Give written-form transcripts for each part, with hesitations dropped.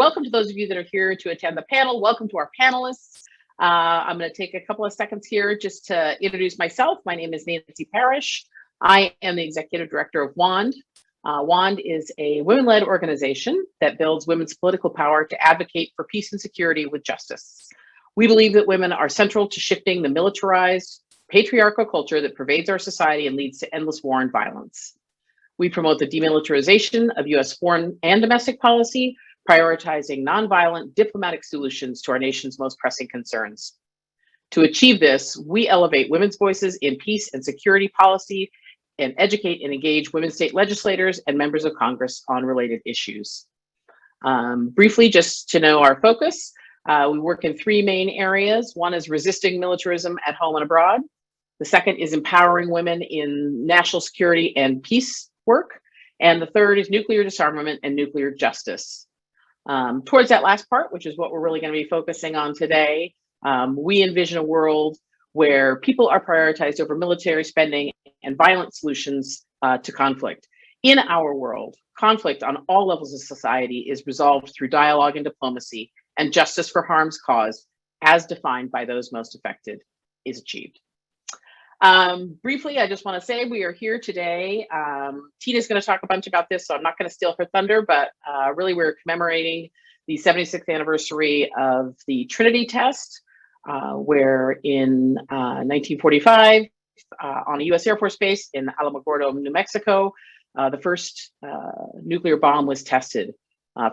welcome to those of you that are here to attend the panel. Welcome to our panelists. I'm going to take a couple of seconds here just to introduce myself. My name is Nancy Parrish. I am the executive director of WAND. WAND is a women-led organization that builds women's political power to advocate for peace and security with justice. We believe that women are central to shifting the militarized, patriarchal culture that pervades our society and leads to endless war and violence. We promote the demilitarization of U.S. foreign and domestic policy, prioritizing nonviolent diplomatic solutions to our nation's most pressing concerns. To achieve this, we elevate women's voices in peace and security policy and educate and engage women state legislators and members of Congress on related issues. Briefly, just to know our focus, we work in three main areas. One is resisting militarism at home and abroad. The second is empowering women in national security and peace work. And the third is nuclear disarmament and nuclear justice. Towards that last part, which is what we're really going to be focusing on today, we envision a world where people are prioritized over military spending and violent solutions to conflict. In our world, conflict on all levels of society is resolved through dialogue and diplomacy, and justice for harms caused, as defined by those most affected, is achieved. Briefly, I just want to say we are here today. Tina's going to talk a bunch about this, so I'm not going to steal her thunder, but really we're commemorating the 76th anniversary of the Trinity test, where in 1945, on a US Air Force base in Alamogordo, New Mexico, the first nuclear bomb was tested.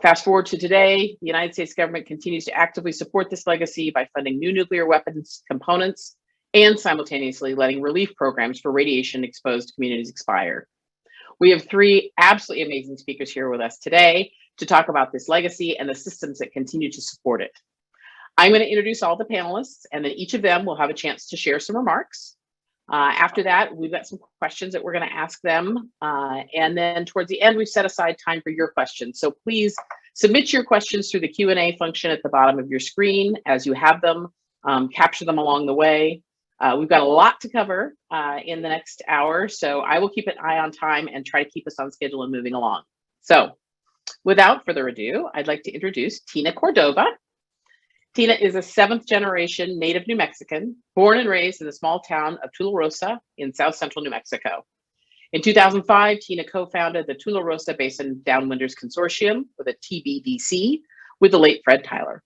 Fast forward to today, the United States government continues to actively support this legacy by funding new nuclear weapons components and simultaneously letting relief programs for radiation exposed communities expire. We have three absolutely amazing speakers here with us today to talk about this legacy and the systems that continue to support it. I'm going to introduce all the panelists, and then each of them will have a chance to share some remarks. After that, we've got some questions that we're going to ask them. And then towards the end, we've set aside time for your questions. So please submit your questions through the Q&A function at the bottom of your screen as you have them. Capture them along the way. We've got a lot to cover in the next hour, so I will keep an eye on time and try to keep us on schedule and moving along. So without further ado, I'd like to introduce Tina Cordova. Tina is a seventh generation native New Mexican, born and raised in the small town of Tularosa in South Central New Mexico. In 2005, Tina co-founded the Tularosa Basin Downwinders Consortium, or the TBDC, with the late Fred Tyler.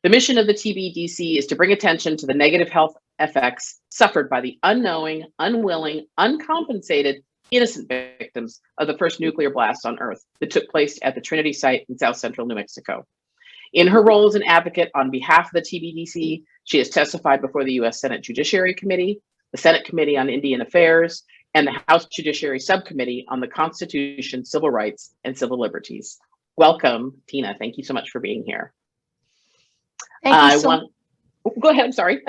The mission of the TBDC is to bring attention to the negative health effects suffered by the unknowing, unwilling, uncompensated, innocent victims of the first nuclear blast on Earth that took place at the Trinity site in South Central New Mexico. In her role as an advocate on behalf of the TBDC, she has testified before the U.S. Senate Judiciary Committee, the Senate Committee on Indian Affairs, and the House Judiciary Subcommittee on the Constitution, Civil Rights, and Civil Liberties. Welcome, Tina. Thank you so much for being here. Thank you so much. Go ahead, I'm sorry.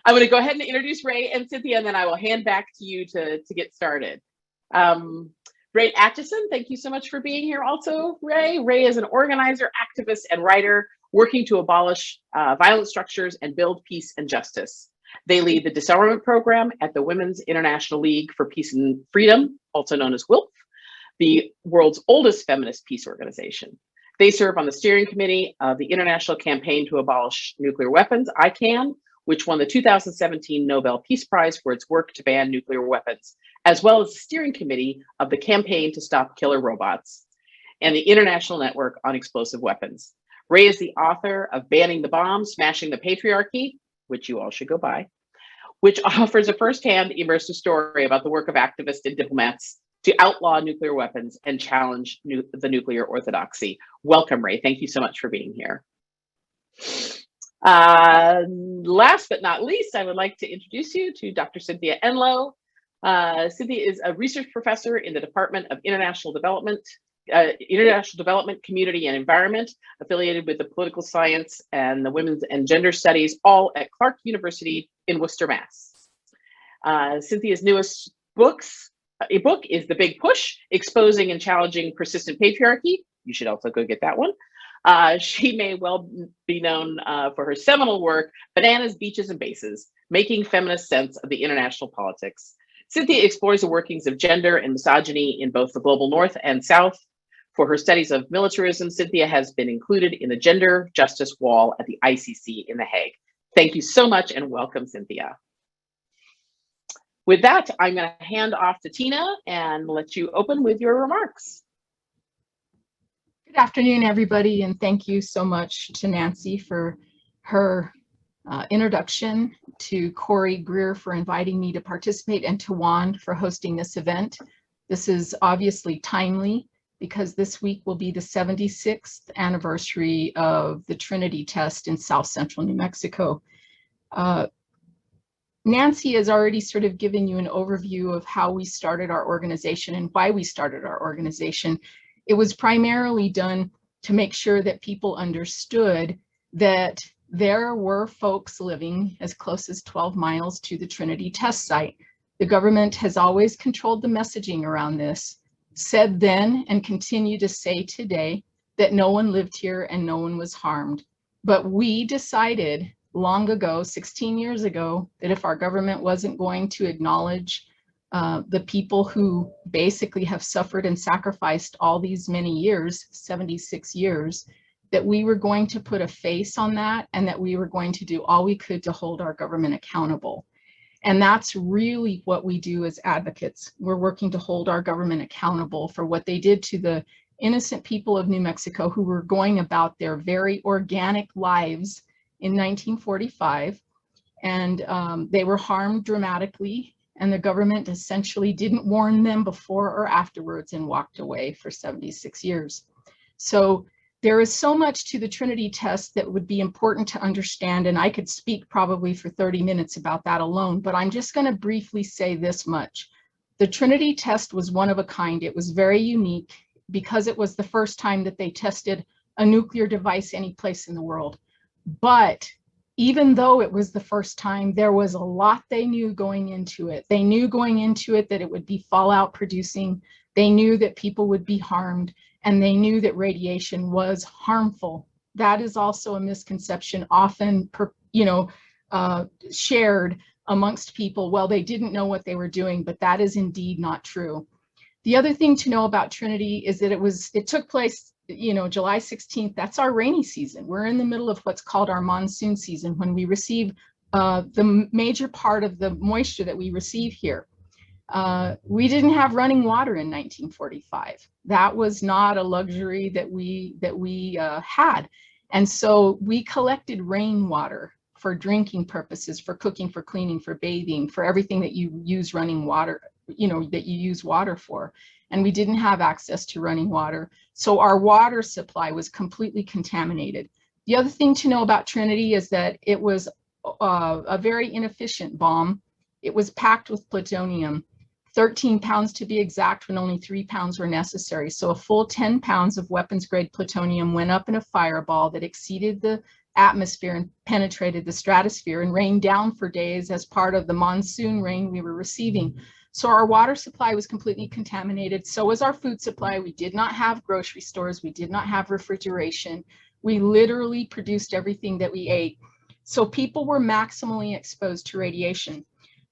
I'm going to go ahead and introduce Ray and Cynthia, and then I will hand back to you to get started. Ray Acheson, thank you so much for being here also, Ray. Ray is an organizer, activist, and writer working to abolish violent structures and build peace and justice. They lead the Disarmament Program at the Women's International League for Peace and Freedom, also known as WILF, the world's oldest feminist peace organization. They serve on the steering committee of the International Campaign to Abolish Nuclear Weapons, ICAN, which won the 2017 Nobel Peace Prize for its work to ban nuclear weapons, as well as the steering committee of the Campaign to Stop Killer Robots and the International Network on Explosive Weapons. Ray is the author of Banning the Bomb, Smashing the Patriarchy, which you all should go buy, which offers a firsthand immersive story about the work of activists and diplomats to outlaw nuclear weapons and challenge the nuclear orthodoxy. Welcome, Ray. Thank you so much for being here. Last but not least, I would like to introduce you to Dr. Cynthia Enloe. Cynthia is a research professor in the Department of International Development, Community and Environment, affiliated with the Political Science and the Women's and Gender Studies, all at Clark University in Worcester, Mass. Cynthia's newest book is The Big Push, Exposing and Challenging Persistent Patriarchy. You should also go get that one. She may well be known for her seminal work, Bananas, Beaches, and Bases, Making Feminist Sense of the International Politics. Cynthia explores the workings of gender and misogyny in both the global North and South, For her studies of militarism, Cynthia has been included in the Gender Justice Wall at the ICC in The Hague. Thank you so much and welcome, Cynthia. With that, I'm going to hand off to Tina and let you open with your remarks. Good afternoon, everybody, and thank you so much to Nancy for her introduction, to Corey Greer for inviting me to participate, and to Wand for hosting this event. This is obviously timely because this week will be the 76th anniversary of the Trinity test in South Central New Mexico. Nancy has already sort of given you an overview of how we started our organization and why we started our organization. It was primarily done to make sure that people understood that there were folks living as close as 12 miles to the Trinity test site. The government has always controlled the messaging around this, said then and continue to say today that no one lived here and no one was harmed. But we decided long ago, 16 years ago, that if our government wasn't going to acknowledge the people who basically have suffered and sacrificed all these many years, 76 years, that we were going to put a face on that and that we were going to do all we could to hold our government accountable. And that's really what we do as advocates. We're working to hold our government accountable for what they did to the innocent people of New Mexico who were going about their very organic lives in 1945. And they were harmed dramatically, and the government essentially didn't warn them before or afterwards and walked away for 76 years. So there is so much to the Trinity test that would be important to understand, and I could speak probably for 30 minutes about that alone, but I'm just going to briefly say this much. The Trinity test was one of a kind. It was very unique because it was the first time that they tested a nuclear device any place in the world. But even though it was the first time, there was a lot they knew going into it. They knew going into it that it would be fallout producing. They knew that people would be harmed, and they knew that radiation was harmful. That is also a misconception often shared amongst people. Well, they didn't know what they were doing, but that is indeed not true. The other thing to know about Trinity is that it took place, July 16th. That's our rainy season. We're in the middle of what's called our monsoon season, when we receive the major part of the moisture that we receive here. We didn't have running water in 1945. That was not a luxury that we had. And so we collected rainwater for drinking purposes, for cooking, for cleaning, for bathing, for everything that you use running water, that you use water for. And we didn't have access to running water. So our water supply was completely contaminated. The other thing to know about Trinity is that it was a very inefficient bomb. It was packed with plutonium, 13 pounds to be exact, when only 3 pounds were necessary. So a full 10 pounds of weapons grade plutonium went up in a fireball that exceeded the atmosphere and penetrated the stratosphere and rained down for days as part of the monsoon rain we were receiving. So our water supply was completely contaminated. So was our food supply. We did not have grocery stores. We did not have refrigeration. We literally produced everything that we ate. So people were maximally exposed to radiation.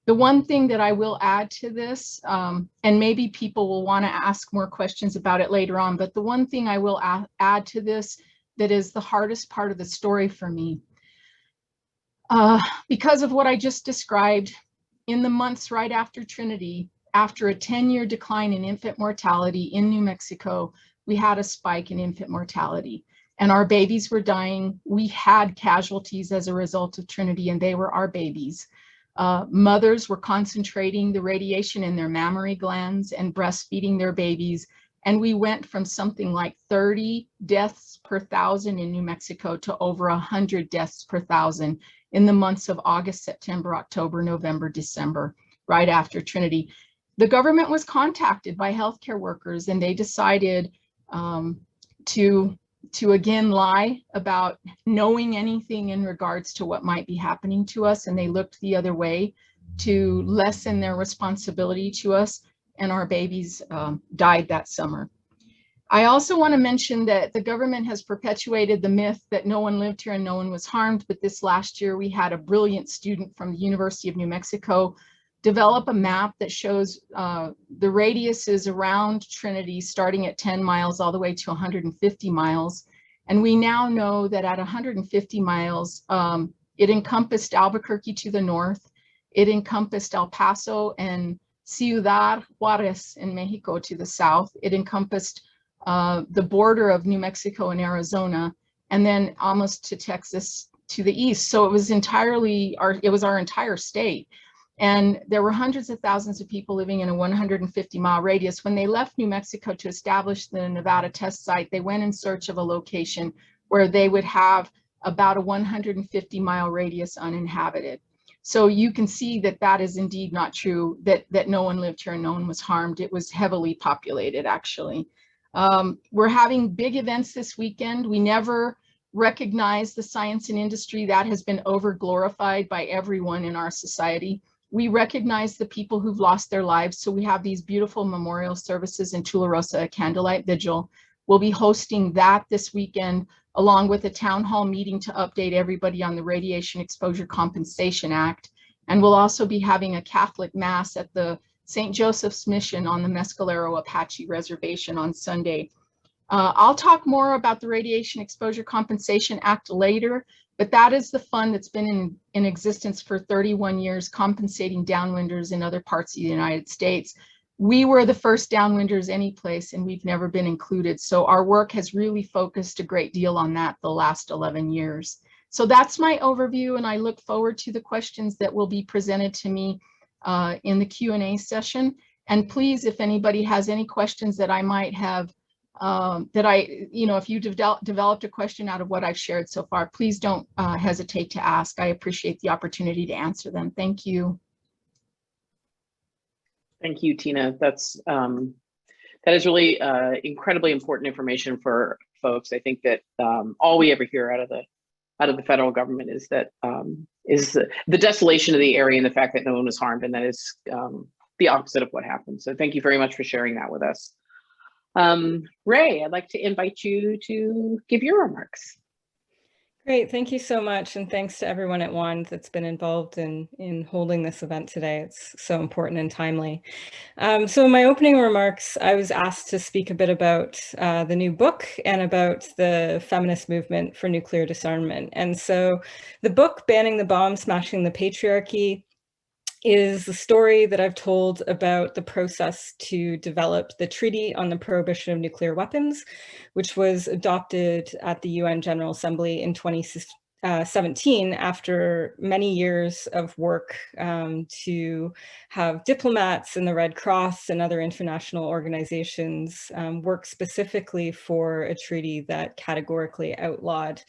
The one thing that I will add to this, and maybe people will want to ask more questions about it later on, but the one thing I will add to this that is the hardest part of the story for me, because of what I just described, in the months right after Trinity, after a 10-year decline in infant mortality in New Mexico, we had a spike in infant mortality and our babies were dying. We had casualties as a result of Trinity, and they were our babies. Mothers were concentrating the radiation in their mammary glands and breastfeeding their babies. And we went from something like 30 deaths per thousand in New Mexico to over 100 deaths per thousand in the months of August, September, October, November, December, right after Trinity. The government was contacted by healthcare workers, and they decided to again lie about knowing anything in regards to what might be happening to us, and they looked the other way to lessen their responsibility to us, and our babies died that summer. I also want to mention that the government has perpetuated the myth that no one lived here and no one was harmed, but this last year we had a brilliant student from the University of New Mexico develop a map that shows the radiuses around Trinity, starting at 10 miles all the way to 150 miles. And we now know that at 150 miles, it encompassed Albuquerque to the north. It encompassed El Paso and Ciudad Juarez in Mexico to the south. It encompassed the border of New Mexico and Arizona, and then almost to Texas to the east. So it was entirely our entire state. And there were hundreds of thousands of people living in a 150-mile radius. When they left New Mexico to establish the Nevada test site, they went in search of a location where they would have about a 150-mile radius uninhabited. So you can see that that is indeed not true, that no one lived here and no one was harmed. It was heavily populated, actually. We're having big events this weekend. We never recognize the science and industry. That has been over glorified by everyone in our society. We recognize the people who've lost their lives. So we have these beautiful memorial services in Tularosa, a candlelight vigil. We'll be hosting that this weekend, along with a town hall meeting to update everybody on the Radiation Exposure Compensation Act. And we'll also be having a Catholic Mass at the St. Joseph's Mission on the Mescalero Apache Reservation on Sunday. I'll talk more about the Radiation Exposure Compensation Act later, but that is the fund that's been in existence for 31 years, compensating downwinders in other parts of the United States. We were the first downwinders anyplace, and we've never been included. So our work has really focused a great deal on that the last 11 years. So that's my overview, and I look forward to the questions that will be presented to me in the Q&A session. And please, if anybody has any questions that I might have, if you developed a question out of what I've shared so far, please don't hesitate to ask. I appreciate the opportunity to answer them. Thank you. Thank you, Tina. That is really incredibly important information for folks. I think that all we ever hear out of the federal government is that is the desolation of the area and the fact that no one was harmed, and that is the opposite of what happened. So thank you very much for sharing that with us. Ray, I'd like to invite you to give your remarks. Great, thank you so much, and thanks to everyone at WAND that's been involved in holding this event today. It's so important and timely. So in my opening remarks, I was asked to speak a bit about the new book and about the feminist movement for nuclear disarmament. And so the book, Banning the Bomb, Smashing the Patriarchy, is the story that I've told about the process to develop the Treaty on the Prohibition of Nuclear Weapons, which was adopted at the UN General Assembly in 2017 after many years of work to have diplomats and the Red Cross and other international organizations work specifically for a treaty that categorically outlawed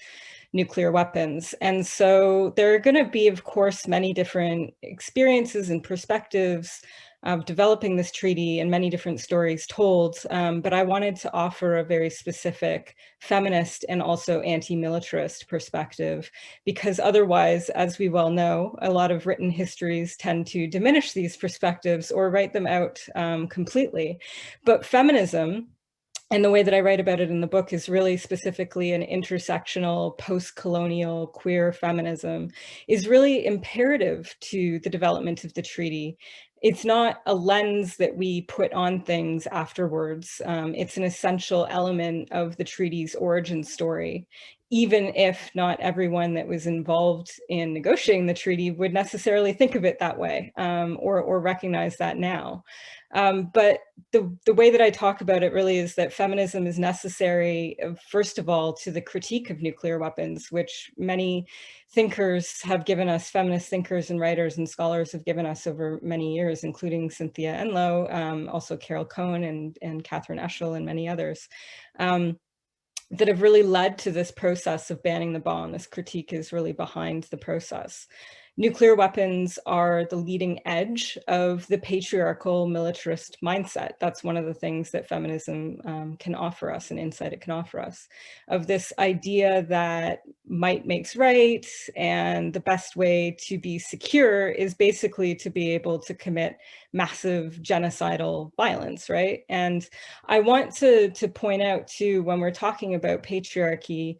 nuclear weapons. And so there are going to be, of course, many different experiences and perspectives of developing this treaty and many different stories told, but I wanted to offer a very specific feminist and also anti-militarist perspective, because otherwise, as we well know, a lot of written histories tend to diminish these perspectives or write them out completely. But feminism, and the way that I write about it in the book, is really specifically an intersectional, post-colonial, queer feminism, is really imperative to the development of the treaty. It's not a lens that we put on things afterwards. It's an essential element of the treaty's origin story, even if not everyone that was involved in negotiating the treaty would necessarily think of it that way or recognize that now. But the way that I talk about it really is that feminism is necessary, first of all, to the critique of nuclear weapons, which many thinkers have given us, feminist thinkers and writers and scholars have given us over many years, including Cynthia Enloe, also Carol Cohen and Catherine Eschel and many others, that have really led to this process of banning the bomb. This critique is really behind the process. Nuclear weapons are the leading edge of the patriarchal militarist mindset. That's one of the things that feminism can offer us, an insight it can offer us, of this idea that might makes right, and the best way to be secure is basically to be able to commit massive genocidal violence, right? And I want to point out too, when we're talking about patriarchy,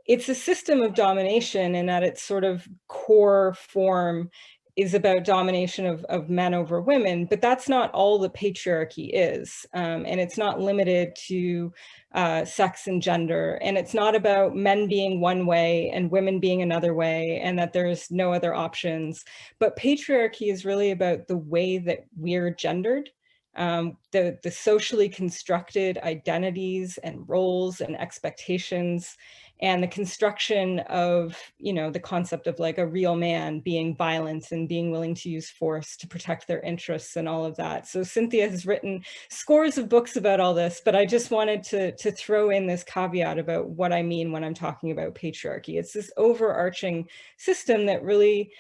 it's a system of domination, and at its sort of core form, is about domination of men over women, but that's not all the patriarchy is. And it's not limited to sex and gender. And it's not about men being one way and women being another way, and that there's no other options. But patriarchy is really about the way that we're gendered, the socially constructed identities and roles and expectations, and the construction of, you know, the concept of like a real man being violent and being willing to use force to protect their interests and all of that. So Cynthia has written scores of books about all this, but I just wanted to throw in this caveat about what I mean when I'm talking about patriarchy. It's this overarching system that really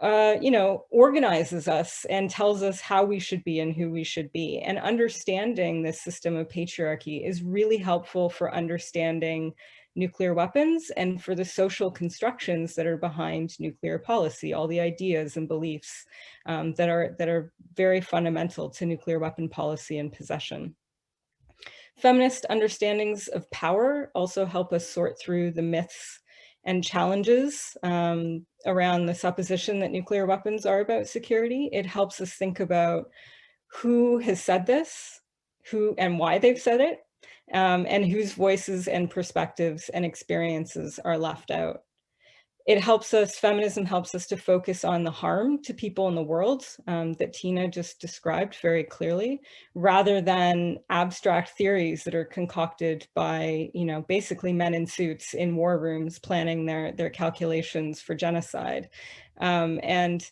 you know, organizes us and tells us how we should be and who we should be. And understanding this system of patriarchy is really helpful for understanding nuclear weapons and for the social constructions that are behind nuclear policy, all the ideas and beliefs that are very fundamental to nuclear weapon policy and possession. Feminist understandings of power also help us sort through the myths and challenges around the supposition that nuclear weapons are about security. It helps us think about who has said this, who and why they've said it, and whose voices and perspectives and experiences are left out. It helps us, feminism helps us to focus on the harm to people in the world that Tina just described very clearly, rather than abstract theories that are concocted by, you know, basically men in suits in war rooms planning their calculations for genocide. And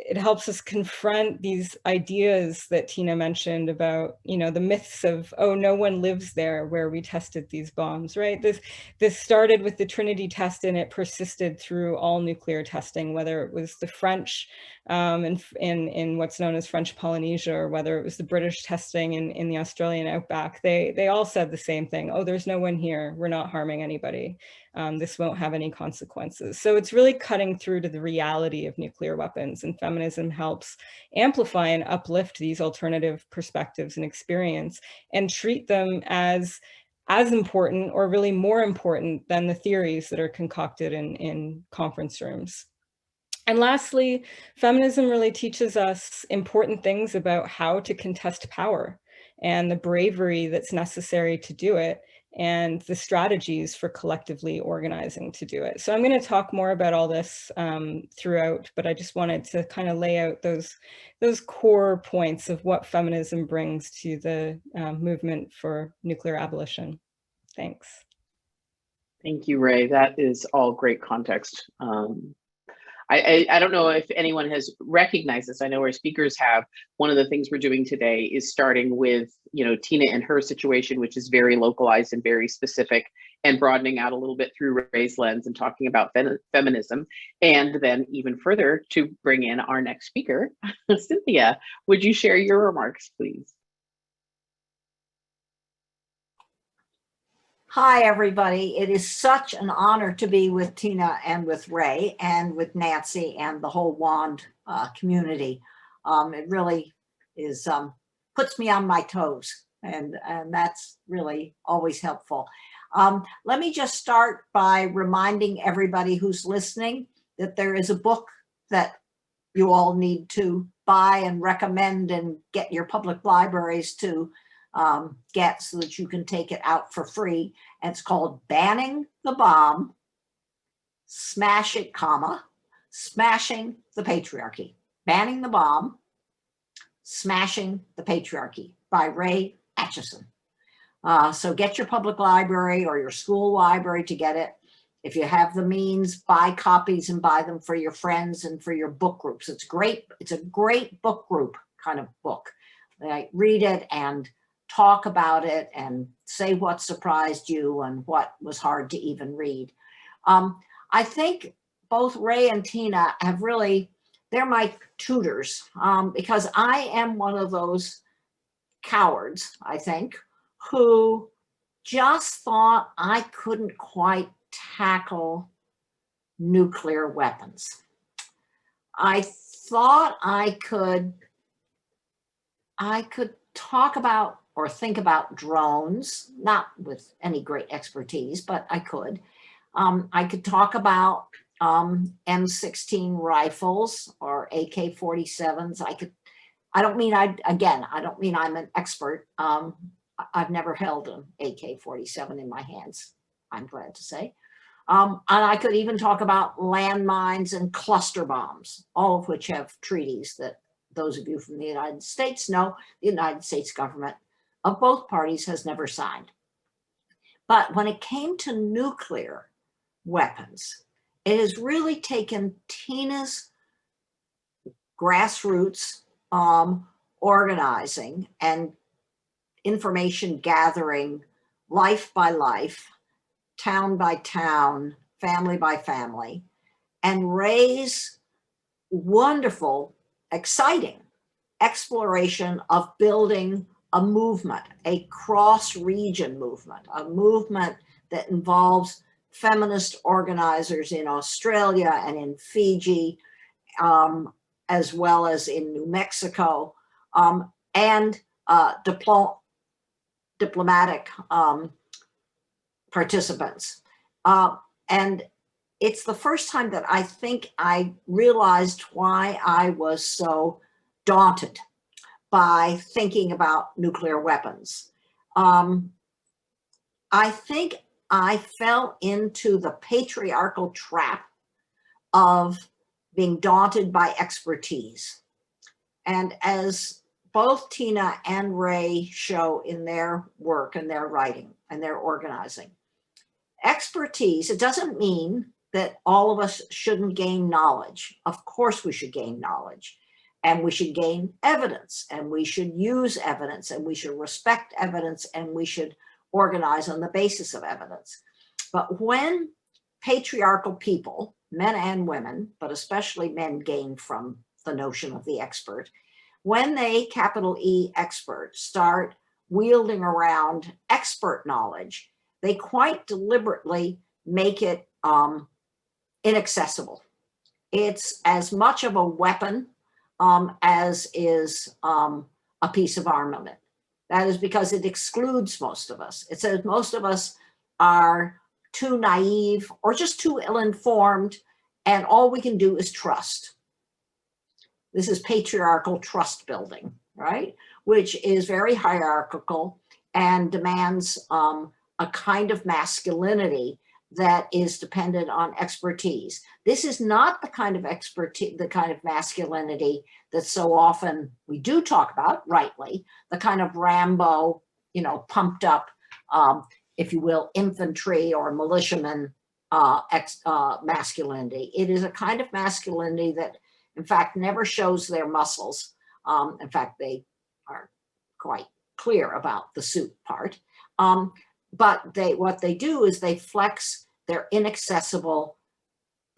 it helps us confront these ideas that Tina mentioned about, you know, the myths of, oh, no one lives there where we tested these bombs, right? This started with the Trinity test, and it persisted through all nuclear testing, whether it was the French in what's known as French Polynesia, or whether it was the British testing in the Australian outback. They all said the same thing. Oh, there's no one here. We're not harming anybody. This won't have any consequences. So it's really cutting through to the reality of nuclear weapons, and feminism helps amplify and uplift these alternative perspectives and experience and treat them as important, or really more important, than the theories that are concocted in conference rooms. And lastly, feminism really teaches us important things about how to contest power and the bravery that's necessary to do it, and the strategies for collectively organizing to do it. So I'm going to talk more about all this throughout, but I just wanted to kind of lay out those core points of what feminism brings to the movement for nuclear abolition. Thanks. Thank you, Ray. That is all great context. I don't know if anyone has recognized this. I know our speakers have. One of the things we're doing today is starting with, you know, Tina and her situation, which is very localized and very specific, and broadening out a little bit through Ray's lens and talking about feminism. And then even further to bring in our next speaker, Cynthia. Would you share your remarks, please? Hi, everybody. It is such an honor to be with Tina and with Ray and with Nancy and the whole WAND community. It really is puts me on my toes, and that's really always helpful. Let me just start by reminding everybody who's listening that there is a book that you all need to buy and recommend and get your public libraries to get, so that you can take it out for free. And it's called Banning the Bomb, Smash It, Smashing the Patriarchy. Banning the Bomb, Smashing the Patriarchy by Ray Acheson. So get your public library or your school library to get it. If you have the means, buy copies and buy them for your friends and for your book groups. It's great. It's a great book group kind of book. Like, read it and talk about it and say what surprised you and what was hard to even read. I think both Ray and Tina have really, they're my tutors, because I am one of those cowards, I think, who just thought I couldn't quite tackle nuclear weapons. I thought I could talk about or think about drones, not with any great expertise, but I could. I could talk about M16 rifles or AK-47s. I don't mean I'm an expert. I've never held an AK-47 in my hands, I'm glad to say. And I could even talk about landmines and cluster bombs, all of which have treaties that those of you from the United States know the United States government of both parties has never signed. But when it came to nuclear weapons, it has really taken Tina's grassroots organizing and information gathering, life by life, town by town, family by family, and Ray's wonderful, exciting exploration of building a movement, a cross-region movement, a movement that involves feminist organizers in Australia and in Fiji, as well as in New Mexico, and diplomatic participants. And it's the first time that I think I realized why I was so daunted by thinking about nuclear weapons. I think I fell into the patriarchal trap of being daunted by expertise. And as both Tina and Ray show in their work and their writing and their organizing, expertise, it doesn't mean that all of us shouldn't gain knowledge. Of course we should gain knowledge, and we should gain evidence, and we should use evidence, and we should respect evidence, and we should organize on the basis of evidence. But when patriarchal people, men and women, but especially men, gain from the notion of the expert, when they, capital E expert, start wielding around expert knowledge, they quite deliberately make it inaccessible. It's as much of a weapon as is a piece of armament. That is because it excludes most of us. It says most of us are too naive or just too ill-informed, and all we can do is trust. This is patriarchal trust building, right? Which is very hierarchical and demands a kind of masculinity that is dependent on expertise. This is not the kind of expertise, the kind of masculinity that so often we do talk about, rightly, the kind of Rambo, pumped up, if you will, infantry or militiaman masculinity. It is a kind of masculinity that, in fact, never shows their muscles. In fact, they are quite clear about the suit part. But what they do is they flex their inaccessible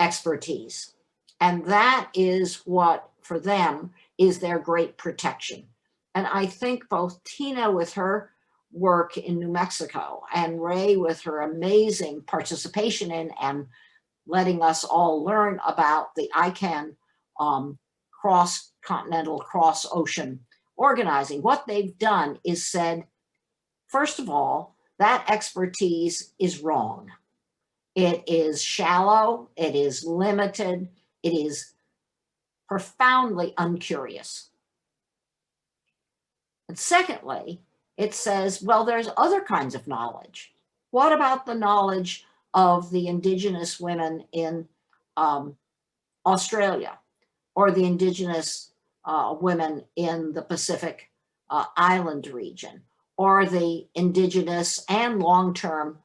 expertise. And that is what, for them, is their great protection. And I think both Tina with her work in New Mexico and Ray with her amazing participation in and letting us all learn about the ICANN cross-continental, cross-ocean organizing, what they've done is said, first of all, that expertise is wrong. It is shallow, it is limited, it is profoundly uncurious. And secondly, it says, well, there's other kinds of knowledge. What about the knowledge of the indigenous women in Australia, or the indigenous women in the Pacific Island region, or the indigenous and long-term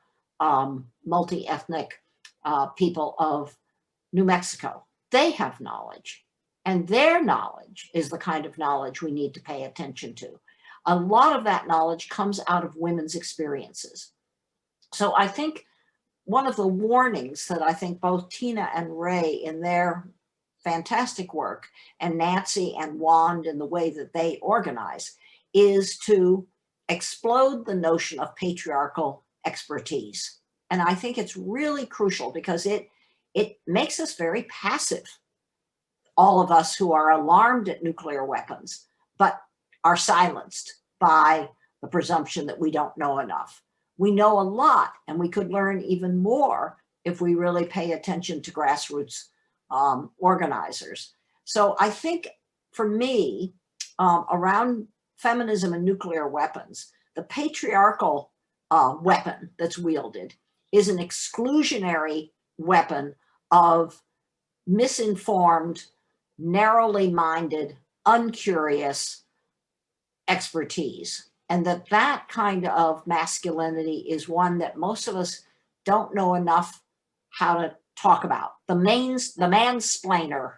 multi-ethnic people of New Mexico? They have knowledge, and their knowledge is the kind of knowledge we need to pay attention to. A lot of that knowledge comes out of women's experiences. So I think one of the warnings that I think both Tina and Ray in their fantastic work, and Nancy and Wand in the way that they organize, is to explode the notion of patriarchal expertise. And I think it's really crucial because it makes us very passive. All of us who are alarmed at nuclear weapons, but are silenced by the presumption that we don't know enough. We know a lot, and we could learn even more if we really pay attention to grassroots organizers. So I think for me, around feminism and nuclear weapons, the patriarchal weapon that's wielded is an exclusionary weapon of misinformed, narrowly minded, uncurious expertise. And that kind of masculinity is one that most of us don't know enough how to talk about. The mansplainer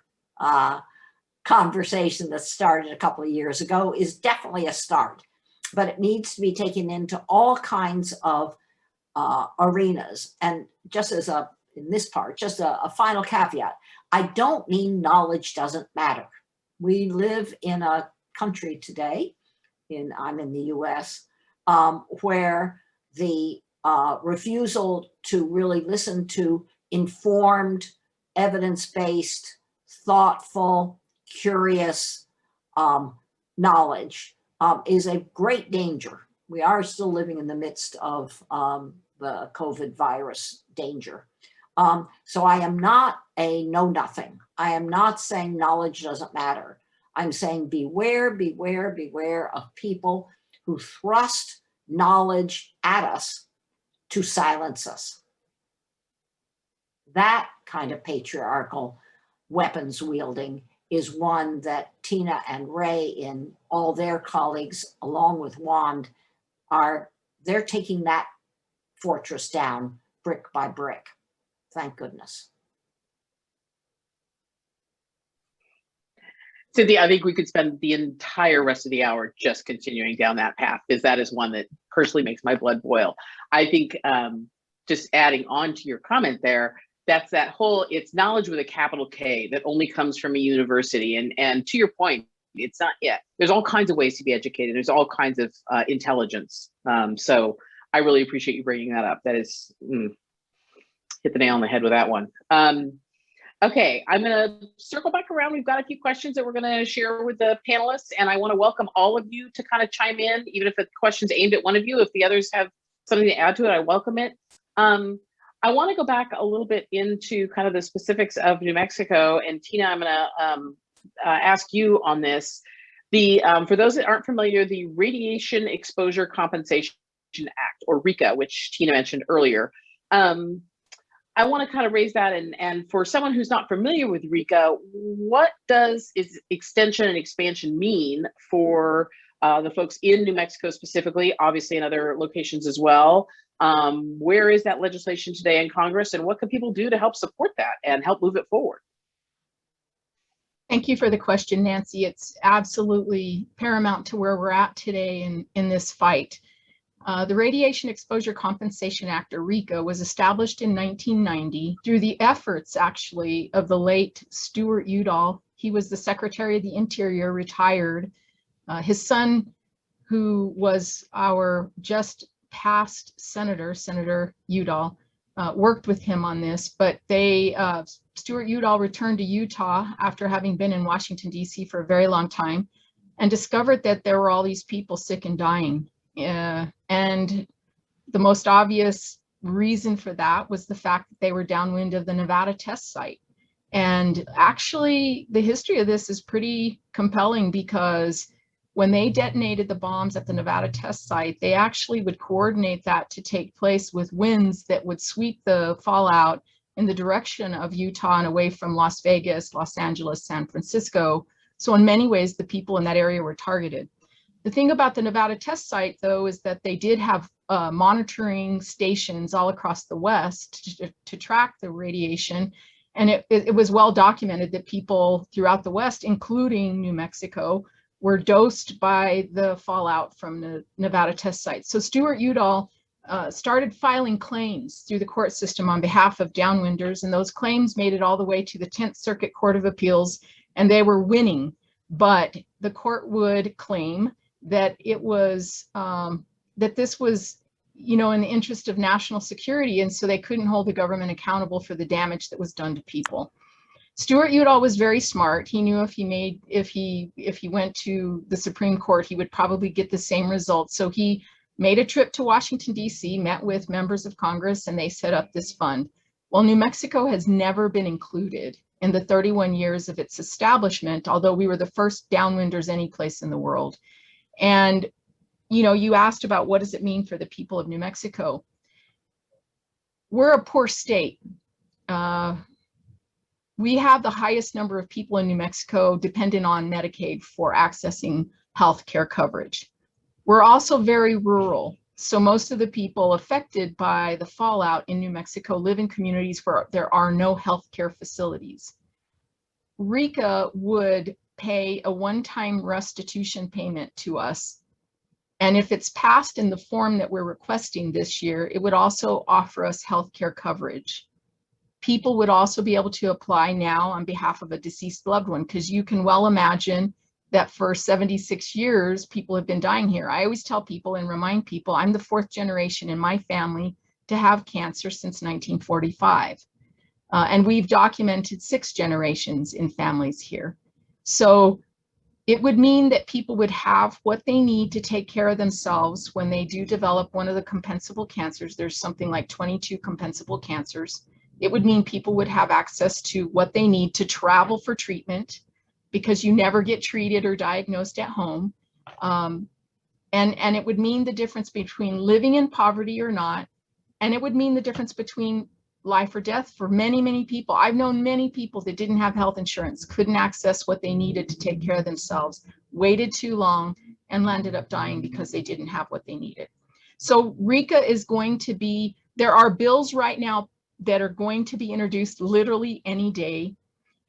conversation that started a couple of years ago is definitely a start, but it needs to be taken into all kinds of arenas. And just as in this part, just a final caveat, I don't mean knowledge doesn't matter. We live in a country today, I'm in the US, where the refusal to really listen to informed, evidence-based, thoughtful, curious knowledge is a great danger. We are still living in the midst of the COVID virus danger. So I am not a know-nothing. I am not saying knowledge doesn't matter. I'm saying beware, beware, beware of people who thrust knowledge at us to silence us. That kind of patriarchal weapons wielding is one that Tina and Ray and all their colleagues, along with Wand, they're taking that fortress down brick by brick. Thank goodness. Cynthia, I think we could spend the entire rest of the hour just continuing down that path, because that is one that personally makes my blood boil. I think just adding on to your comment there, that's that whole, it's knowledge with a capital K that only comes from a university. And to your point, it's not yet. There's all kinds of ways to be educated. There's all kinds of intelligence. So I really appreciate you bringing that up. That is, hit the nail on the head with that one. Okay, I'm gonna circle back around. We've got a few questions that we're gonna share with the panelists, and I wanna welcome all of you to kind of chime in, even if the question's aimed at one of you. If the others have something to add to it, I welcome it. I wanna go back a little bit into kind of the specifics of New Mexico, and Tina, I'm gonna ask you on this. For those that aren't familiar, the Radiation Exposure Compensation Act, or RECA, which Tina mentioned earlier, I want to kind of raise that, and for someone who's not familiar with RECA, what does extension and expansion mean for the folks in New Mexico specifically, obviously in other locations as well? Where is that legislation today in Congress, and what can people do to help support that and help move it forward? Thank you for the question, Nancy. It's absolutely paramount to where we're at today in this fight. The Radiation Exposure Compensation Act, or RECA, was established in 1990 through the efforts, actually, of the late Stuart Udall. He was the Secretary of the Interior, retired. His son, who was our just passed Senator, Senator Udall, worked with him on this, but Stuart Udall returned to Utah after having been in Washington, D.C. for a very long time, and discovered that there were all these people sick and dying. And the most obvious reason for that was the fact that they were downwind of the Nevada test site. And actually, the history of this is pretty compelling, because when they detonated the bombs at the Nevada test site, they actually would coordinate that to take place with winds that would sweep the fallout in the direction of Utah and away from Las Vegas, Los Angeles, San Francisco. So in many ways, the people in that area were targeted. The thing about the Nevada test site, though, is that they did have monitoring stations all across the West to track the radiation. And it was well documented that people throughout the West, including New Mexico, were dosed by the fallout from the Nevada test site. So Stuart Udall started filing claims through the court system on behalf of downwinders, and those claims made it all the way to the 10th Circuit Court of Appeals, and they were winning. But the court would claim that it was that this was, in the interest of national security, and so they couldn't hold the government accountable for the damage that was done to people. Stuart Udall was very smart. He knew if he went to the Supreme Court, he would probably get the same result. So he made a trip to Washington, D.C., met with members of Congress, and they set up this fund. Well, New Mexico has never been included in the 31 years of its establishment, although we were the first downwinders any place in the world. And, you know, you asked about what does it mean for the people of New Mexico. We're a poor state. We have the highest number of people in New Mexico dependent on Medicaid for accessing health care coverage. We're also very rural. So most of the people affected by the fallout in New Mexico live in communities where there are no healthcare facilities. RICA would pay a one-time restitution payment to us. And if it's passed in the form that we're requesting this year, it would also offer us healthcare coverage. People would also be able to apply now on behalf of a deceased loved one, because you can well imagine that for 76 years, people have been dying here. I always tell people and remind people, I'm the 4th generation in my family to have cancer since 1945. And we've documented 6 generations in families here. So it would mean that people would have what they need to take care of themselves when they do develop one of the compensable cancers. There's something like 22 compensable cancers. It would mean people would have access to what they need to travel for treatment, because you never get treated or diagnosed at home. And it would mean the difference between living in poverty or not. And it would mean the difference between life or death for many, many people. I've known many people that didn't have health insurance, couldn't access what they needed to take care of themselves, waited too long, and landed up dying because they didn't have what they needed. So RICA is going to be, there are bills right now that are going to be introduced literally any day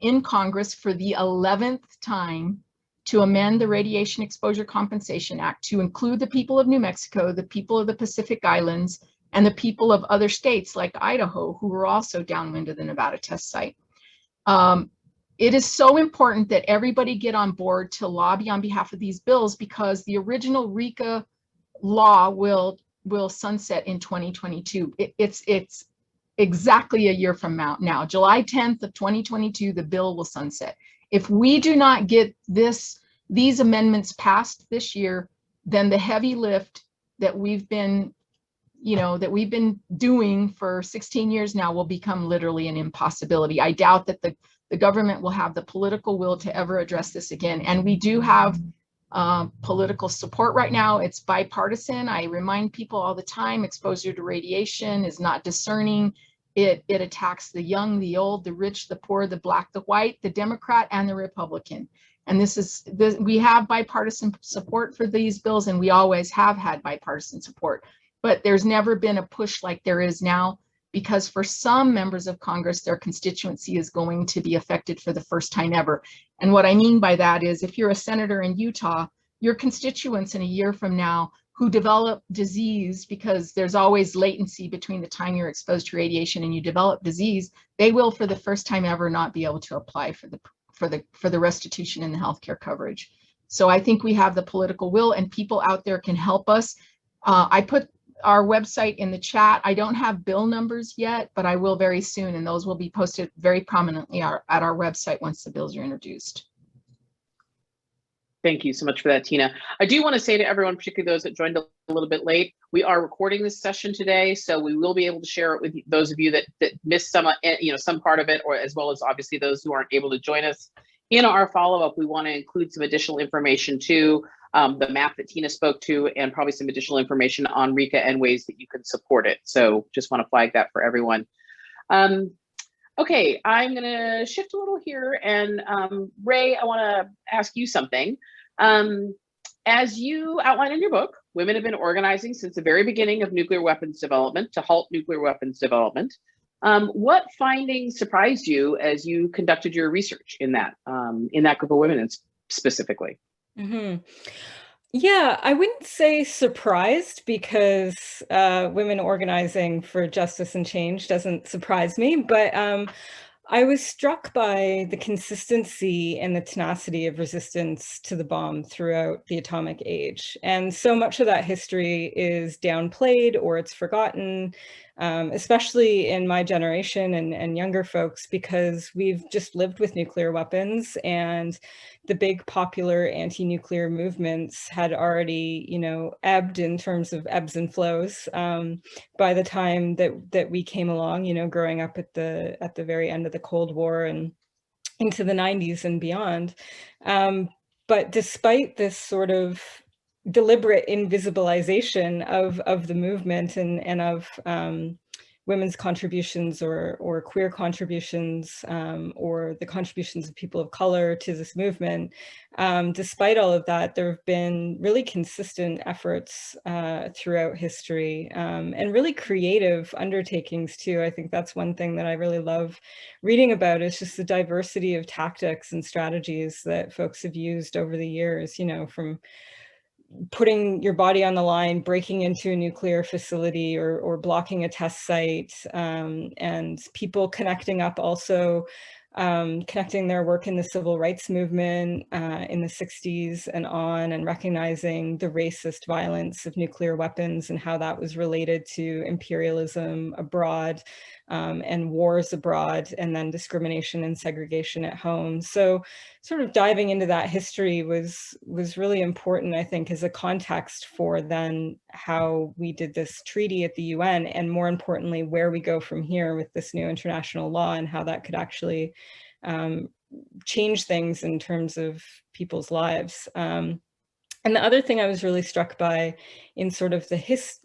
in Congress for the 11th time to amend the Radiation Exposure Compensation Act to include the people of New Mexico, the people of the Pacific Islands, and the people of other states like Idaho, who were also downwind of the Nevada test site. It is so important that everybody get on board to lobby on behalf of these bills, because the original RICA law will sunset in 2022. It's exactly a year from now. July 10th of 2022, the bill will sunset. If we do not get these amendments passed this year, then the heavy lift that we've been doing for 16 years now will become literally an impossibility. I doubt that the government will have the political will to ever address this again. And we do have political support right now. It's bipartisan. I remind people all the time, exposure to radiation is not discerning. It attacks the young, the old, the rich, the poor, the black, the white, the Democrat, and the Republican. And we have bipartisan support for these bills, and we always have had bipartisan support. But there's never been a push like there is now, because for some members of Congress, their constituency is going to be affected for the first time ever. And what I mean by that is, if you're a senator in Utah, your constituents in a year from now who develop disease, because there's always latency between the time you're exposed to radiation and you develop disease, they will for the first time ever not be able to apply for the restitution and the healthcare coverage. So I think we have the political will, and people out there can help us. I put our website in the chat. I don't have bill numbers yet, but I will very soon, and those will be posted very prominently at our website once the bills are introduced. Thank you so much for that, Tina. I do want to say to everyone, particularly those that joined a little bit late, we are recording this session today, so we will be able to share it with those of you that missed some part of it, or as well as obviously those who aren't able to join us. In our follow-up, we want to include some additional information too, the map that Tina spoke to, and probably some additional information on RICA and ways that you can support it. So just want to flag that for everyone. Okay, I'm going to shift a little here, and Ray, I want to ask you something. As you outline in your book, women have been organizing since the very beginning of nuclear weapons development to halt nuclear weapons development. What findings surprised you as you conducted your research in that group of women specifically? Mm-hmm. Yeah, I wouldn't say surprised, because women organizing for justice and change doesn't surprise me, but I was struck by the consistency and the tenacity of resistance to the bomb throughout the atomic age. And so much of that history is downplayed or it's forgotten. especially in my generation and younger folks, because we've just lived with nuclear weapons, and the big popular anti-nuclear movements had already, ebbed in terms of ebbs and flows by the time that we came along, growing up at the very end of the Cold War and into the 90s and beyond. But despite this sort of deliberate invisibilization of the movement and of women's contributions or queer contributions or the contributions of people of color to this movement, despite all of that, there have been really consistent efforts throughout history and really creative undertakings too. I think that's one thing that I really love reading about, is just the diversity of tactics and strategies that folks have used over the years, from putting your body on the line, breaking into a nuclear facility or blocking a test site, and people connecting up also, connecting their work in the civil rights movement in the 60s and on, and recognizing the racist violence of nuclear weapons and how that was related to imperialism abroad and wars abroad, and then discrimination and segregation at home. So sort of diving into that history was really important, I think, as a context for then how we did this treaty at the UN, and more importantly, where we go from here with this new international law and how that could actually change things in terms of people's lives. And the other thing I was really struck by in sort of the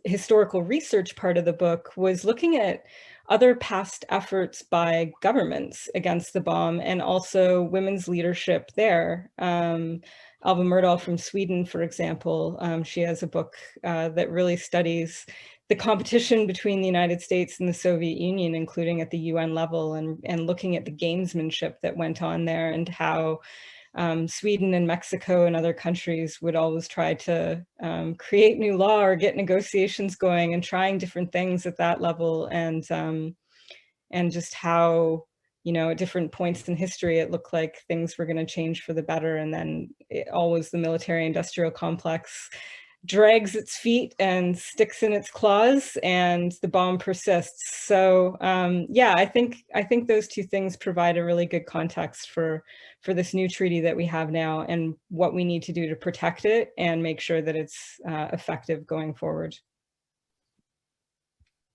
historical research part of the book was looking at other past efforts by governments against the bomb, and also women's leadership there. Alva Myrdal from Sweden, for example, she has a book that really studies the competition between the United States and the Soviet Union, including at the UN level, and looking at the gamesmanship that went on there, and how Sweden and Mexico and other countries would always try to create new law or get negotiations going, and trying different things at that level, and just how, at different points in history, it looked like things were going to change for the better, and then always the military-industrial complex drags its feet and sticks in its claws, and the bomb persists. So yeah, I think those two things provide a really good context for this new treaty that we have now, and what we need to do to protect it and make sure that it's effective going forward.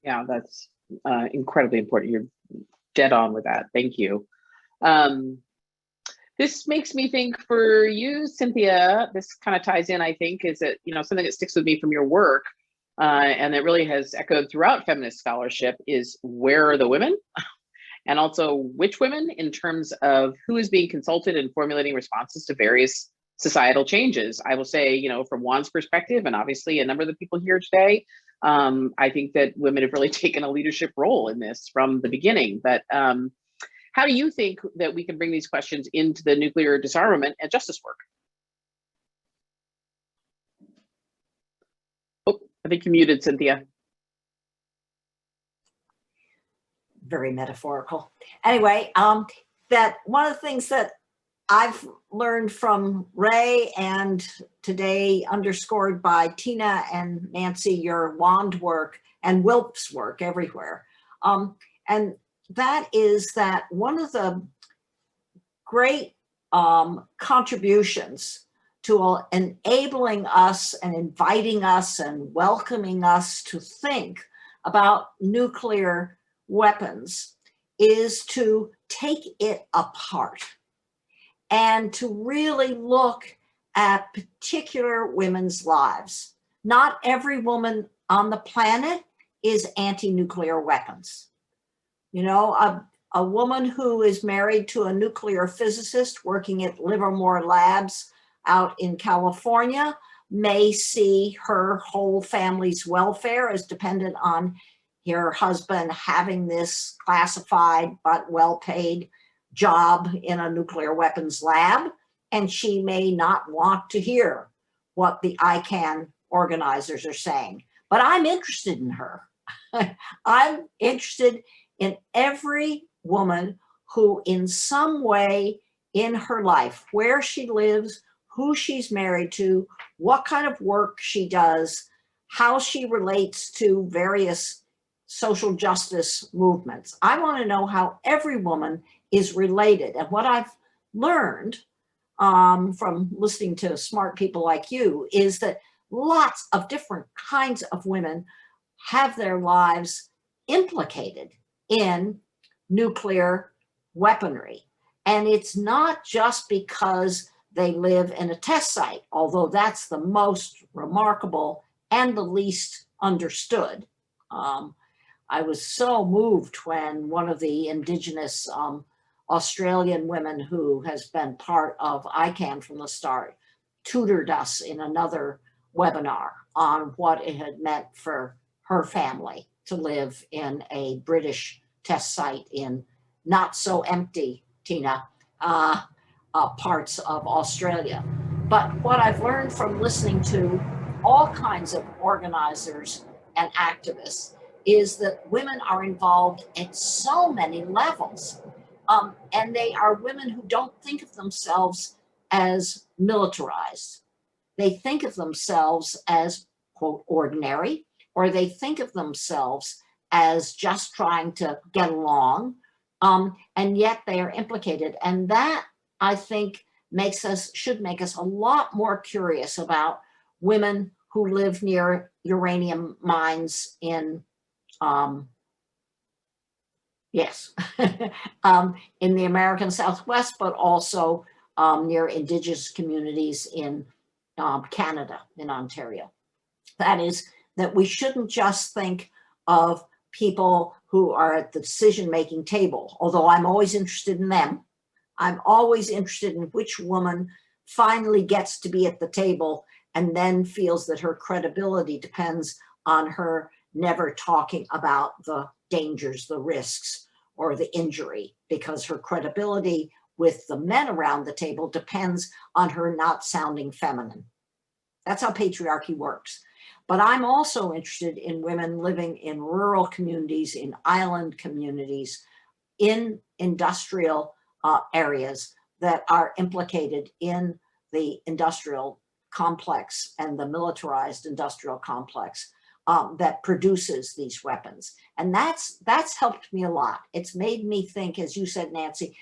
Yeah, that's incredibly important. You're dead on with that. Thank you. This makes me think, for you, Cynthia, this kind of ties in, I think, is that, something that sticks with me from your work, and that really has echoed throughout feminist scholarship, is where are the women? And also which women, in terms of who is being consulted in formulating responses to various societal changes. I will say, from Juan's perspective, and obviously a number of the people here today, I think that women have really taken a leadership role in this from the beginning. But how do you think that we can bring these questions into the nuclear disarmament and justice work? Oh, I think you're muted, Cynthia. Very metaphorical. Anyway, that one of the things that I've learned from Ray, and today underscored by Tina and Nancy, your WAND work and WILP's work everywhere, and that is that one of the great contributions to enabling us and inviting us and welcoming us to think about nuclear weapons is to take it apart and to really look at particular women's lives. Not every woman on the planet is anti-nuclear weapons. A woman who is married to a nuclear physicist working at Livermore Labs out in California may see her whole family's welfare as dependent on her husband having this classified but well-paid job in a nuclear weapons lab, and she may not want to hear what the ICANN organizers are saying. But I'm interested in her. I'm interested in every woman who in some way in her life, where she lives, who she's married to, what kind of work she does, how she relates to various social justice movements. I want to know how every woman is related. And what I've learned from listening to smart people like you is that lots of different kinds of women have their lives implicated in nuclear weaponry. And it's not just because they live in a test site, although that's the most remarkable and the least understood. I was so moved when one of the Indigenous Australian women who has been part of ICANN from the start tutored us in another webinar on what it had meant for her family to live in a British test site in not so empty, Tina, parts of Australia. But what I've learned from listening to all kinds of organizers and activists is that women are involved at so many levels. And they are women who don't think of themselves as militarized. They think of themselves as, quote, ordinary, or they think of themselves as just trying to get along, and yet they are implicated. And that, I think, should make us a lot more curious about women who live near uranium mines in, in the American Southwest, but also near Indigenous communities in Canada, in Ontario. That is, that we shouldn't just think of people who are at the decision-making table, although I'm always interested in them. I'm always interested in which woman finally gets to be at the table and then feels that her credibility depends on her never talking about the dangers, the risks, or the injury, because her credibility with the men around the table depends on her not sounding feminine. That's how patriarchy works. But I'm also interested in women living in rural communities, in island communities, in industrial areas that are implicated in the industrial complex and the militarized industrial complex that produces these weapons. And that's helped me a lot. It's made me think, as you said, Nancy,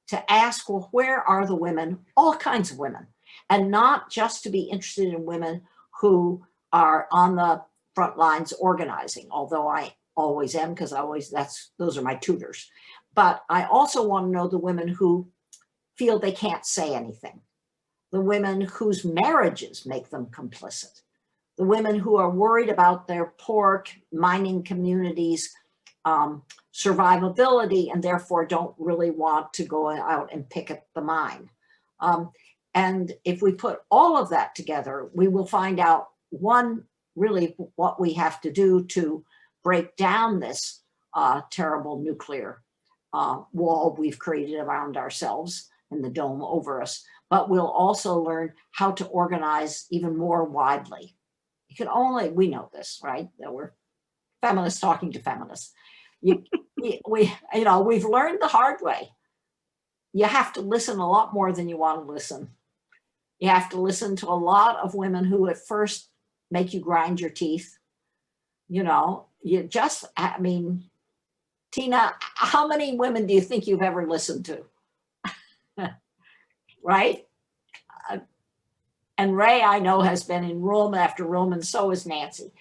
to ask, well, where are the women, all kinds of women, and not just to be interested in women who are on the front lines organizing, although I always am, because those are my tutors. But I also want to know the women who feel they can't say anything, the women whose marriages make them complicit, the women who are worried about their poor mining communities' survivability and therefore don't really want to go out and picket the mine. And if we put all of that together, we will find out, one, really what we have to do to break down this terrible nuclear wall we've created around ourselves and the dome over us, but we'll also learn how to organize even more widely. We know this, right? That we're feminists talking to feminists. We've learned the hard way. You have to listen a lot more than you want to listen. You have to listen to a lot of women who at first make you grind your teeth. Tina, how many women do you think you've ever listened to? Right? And Ray, I know, has been in room after room, and so is Nancy.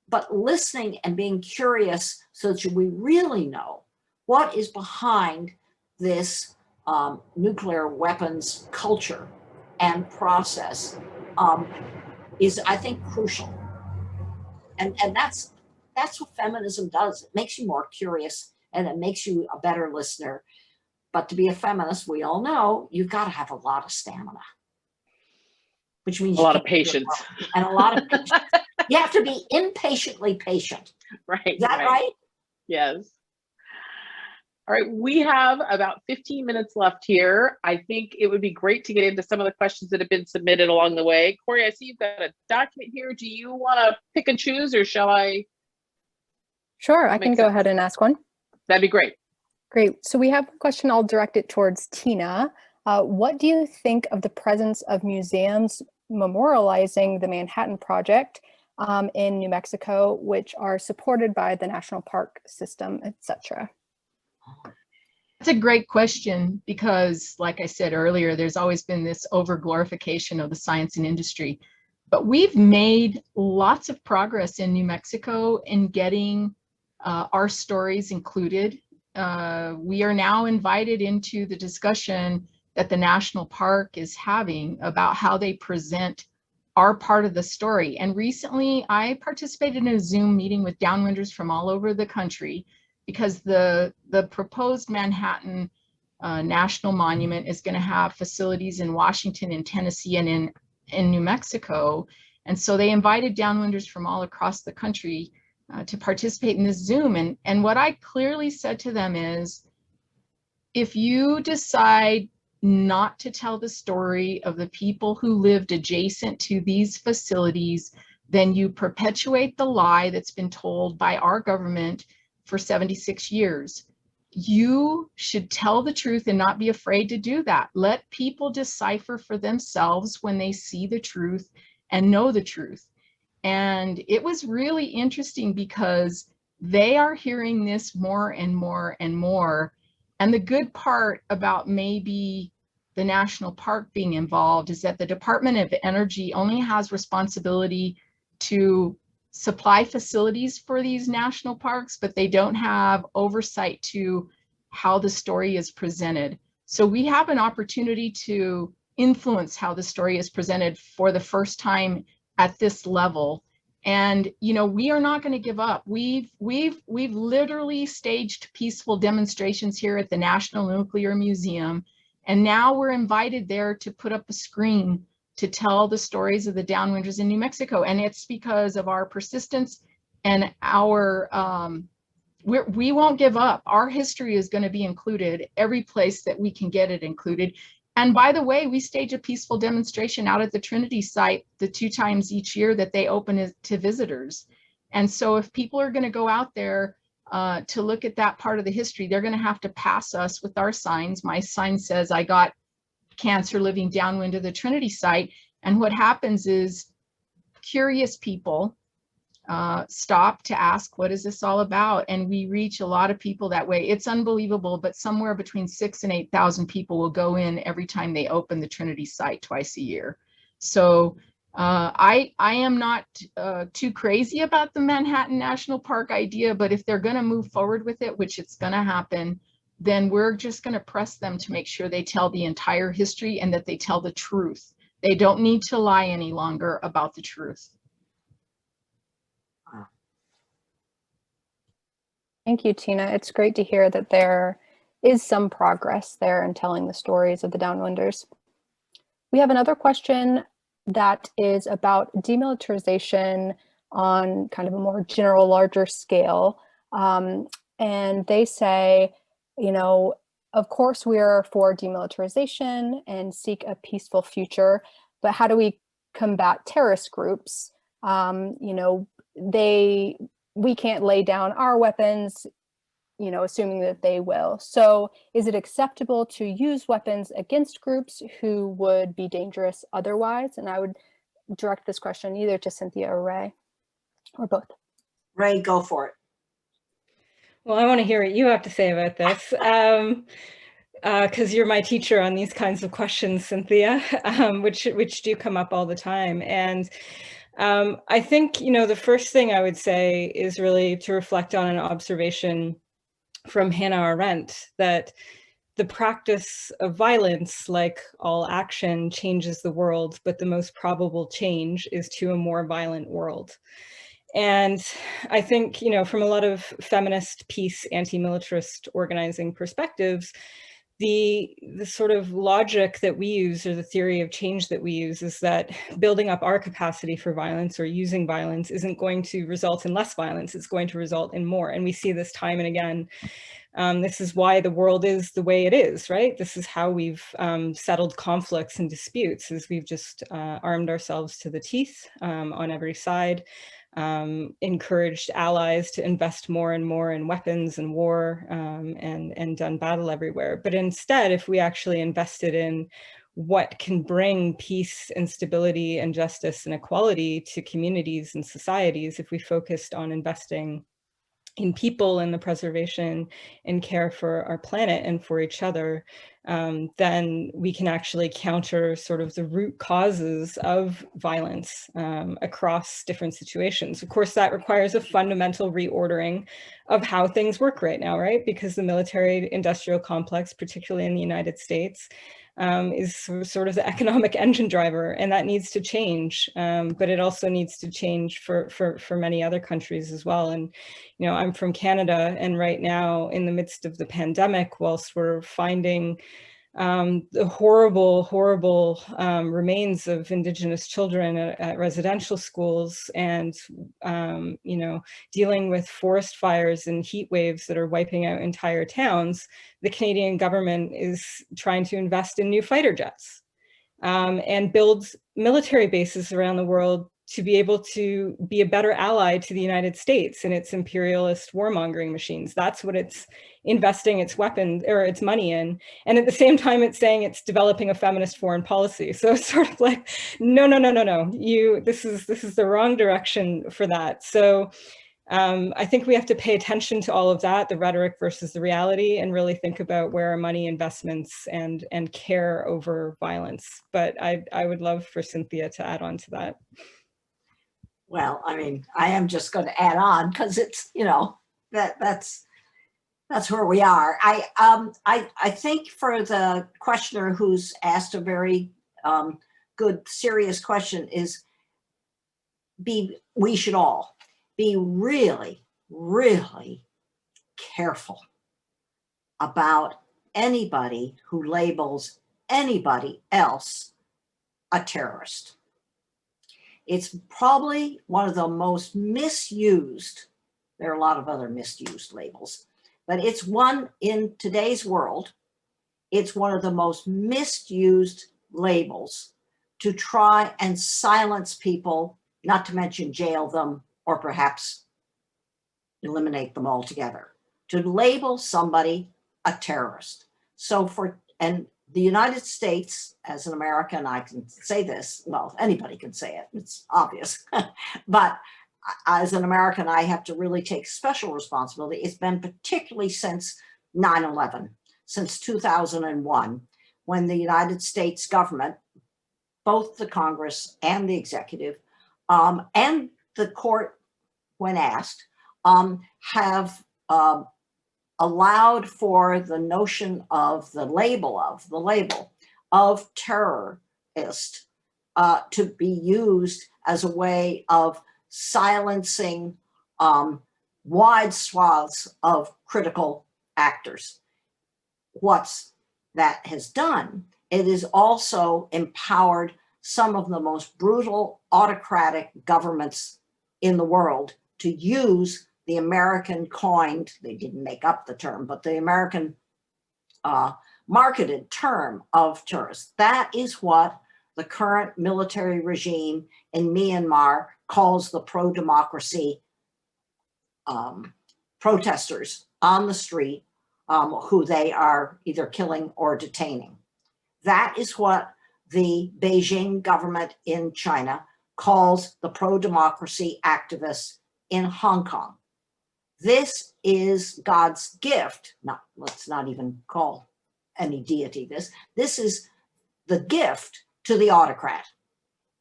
But listening and being curious so that we really know what is behind this nuclear weapons culture and process is, I think, crucial. And that's what feminism does. It makes you more curious and it makes you a better listener. But to be a feminist, we all know you've got to have a lot of stamina, which means a lot of patience and a lot of patience. You have to be impatiently patient. Right. Is that right? Yes. All right, we have about 15 minutes left here. I think it would be great to get into some of the questions that have been submitted along the way. Corey, I see you've got a document here. Do you want to pick and choose, or shall I? Sure, I can go ahead and ask one. That'd be great. Great. So we have a question. I'll direct it towards Tina. What do you think of the presence of museums memorializing the Manhattan Project in New Mexico, which are supported by the national park system, etc.? That's a great question because, like I said earlier, there's always been this over-glorification of the science and industry. But we've made lots of progress in New Mexico in getting our stories included. We are now invited into the discussion that the national park is having about how they present our part of the story. And recently I participated in a Zoom meeting with downwinders from all over the country because the proposed Manhattan National Monument is going to have facilities in Washington, in Tennessee, and in New Mexico. And so they invited downwinders from all across the country to participate in this Zoom. And what I clearly said to them is, if you decide not to tell the story of the people who lived adjacent to these facilities, then you perpetuate the lie that's been told by our government for 76 years. You should tell the truth and not be afraid to do that. Let people decipher for themselves when they see the truth and know the truth. And it was really interesting because they are hearing this more and more and more. And the good part about maybe the national park being involved is that the Department of Energy only has responsibility to supply facilities for these national parks, but they don't have oversight to how the story is presented. So we have an opportunity to influence how the story is presented for the first time at this level. And you know, we are not going to give up. We've literally staged peaceful demonstrations here at the National Nuclear Museum, and now we're invited there to put up a screen to tell the stories of the downwinders in New Mexico. And it's because of our persistence and our we won't give up. Our history is going to be included every place that we can get it included. And by the way, we stage a peaceful demonstration out at the Trinity site the 2 times each year that they open it to visitors. And so if people are going to go out there to look at that part of the history, they're going to have to pass us with our signs. My sign says, "I got cancer living downwind of the Trinity site." And what happens is curious people stop to ask, what is this all about? And we reach a lot of people that way. It's unbelievable, but somewhere between 6,000 and 8,000 people will go in every time they open the Trinity site twice a year. So I am not too crazy about the Manhattan National Park idea, but if they're going to move forward with it, which it's going to happen, then we're just going to press them to make sure they tell the entire history and that they tell the truth. They don't need to lie any longer about the truth. Thank you, Tina. It's great to hear that there is some progress there in telling the stories of the downwinders. We have another question that is about demilitarization on kind of a more general, larger scale. And they say, you know, of course we are for demilitarization and seek a peaceful future, but how do we combat terrorist groups? You know, we can't lay down our weapons, you know, assuming that they will. So is it acceptable to use weapons against groups who would be dangerous otherwise? And I would direct this question either to Cynthia or Ray, or both. Ray, go for it. Well, I want to hear what you have to say about this, because you're my teacher on these kinds of questions, Cynthia, which do come up all the time. And I think, you know, the first thing I would say is really to reflect on an observation from Hannah Arendt, that the practice of violence, like all action, changes the world, but the most probable change is to a more violent world. And I think, you know, from a lot of feminist, peace, anti-militarist organizing perspectives, the sort of logic that we use, or the theory of change that we use, is that building up our capacity for violence or using violence isn't going to result in less violence, it's going to result in more. And we see this time and again. This is why the world is the way it is, right? This is how we've settled conflicts and disputes, is we've just armed ourselves to the teeth on every side. Encouraged allies to invest more and more in weapons and war, and done battle everywhere. But instead, if we actually invested in what can bring peace and stability and justice and equality to communities and societies if we focused on investing in people and the preservation and care for our planet and for each other, then we can actually counter sort of the root causes of violence across different situations. Of course, that requires a fundamental reordering of how things work right now, right? Because the military-industrial complex, particularly in the United States, is sort of the economic engine driver, and that needs to change. But it also needs to change for many other countries as well. And, you know, I'm from Canada, and right now in the midst of the pandemic, whilst we're finding the horrible remains of Indigenous children at residential schools, and you know, dealing with forest fires and heat waves that are wiping out entire towns, the Canadian government is trying to invest in new fighter jets and build military bases around the world to be able to be a better ally to the United States and its imperialist warmongering machines. That's what it's investing its weapons or its money in. And at the same time, it's saying it's developing a feminist foreign policy. So it's sort of like, no, this is the wrong direction for that. So I think we have to pay attention to all of that, the rhetoric versus the reality, and really think about where our money investments and care over violence. But I would love for Cynthia to add on to that. Well, I mean, I am just going to add on because it's, you know, that's where we are. I think for the questioner who's asked a very good, serious question is we should all be really, really careful about anybody who labels anybody else a terrorist. It's probably one of the most misused, there are a lot of other misused labels, but it's one in today's world, it's one of the most misused labels to try and silence people, not to mention jail them or perhaps eliminate them altogether. To label somebody a terrorist. And the United States, as an American, I can say this, well, anybody can say it, it's obvious, but as an American, I have to really take special responsibility. It's been particularly since 9/11, since 2001, when the United States government, both the Congress and the executive, and the court, when asked, have allowed for the notion of the label of terrorist to be used as a way of silencing wide swaths of critical actors. What's that has done, it has also empowered some of the most brutal autocratic governments in the world to use the American coined, they didn't make up the term, but the American marketed term of terrorist. That is what the current military regime in Myanmar calls the pro-democracy protesters on the street who they are either killing or detaining. That is what the Beijing government in China calls the pro-democracy activists in Hong Kong. This is God's gift. Let's not even call any deity this. This is the gift to the autocrat.